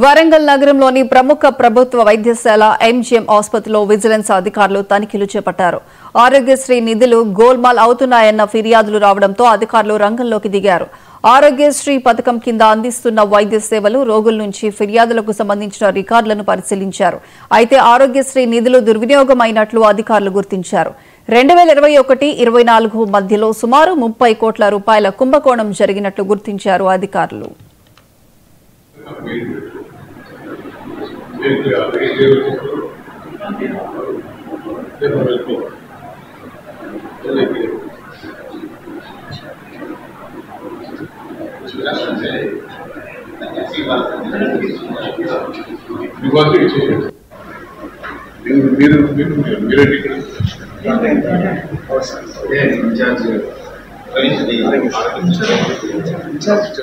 వరంగల్ నగరంలోని ప్రముఖ ప్రభుత్వ వైద్యశాల ఎంజీఎం ఆసుపత్రిలో విజిలెన్స్ అధికారులు తనిఖీలు చేపట్టారు. ఆరోగ్యశ్రీ నిధులు గోల్మాల్ అవుతున్నాయన్న ఫిర్యాదులు రావడంతో అధికారులు రంగంలోకి దిగారు. ఆరోగ్యశ్రీ పథకం కింద అందిస్తున్న వైద్య సేవలు, రోగుల నుంచి ఫిర్యాదులకు సంబంధించిన రికార్డులను పరిశీలించారు. అయితే ఆరోగ్యశ్రీ నిధులు దుర్వినియోగమైనట్లు అధికారులు గుర్తించారు. 2021-24 మధ్యలో సుమారు 30 కోట్ల రూపాయల కుంభకోణం జరిగినట్లు గుర్తించారు అధికారులు. ఇన్ఛార్జ్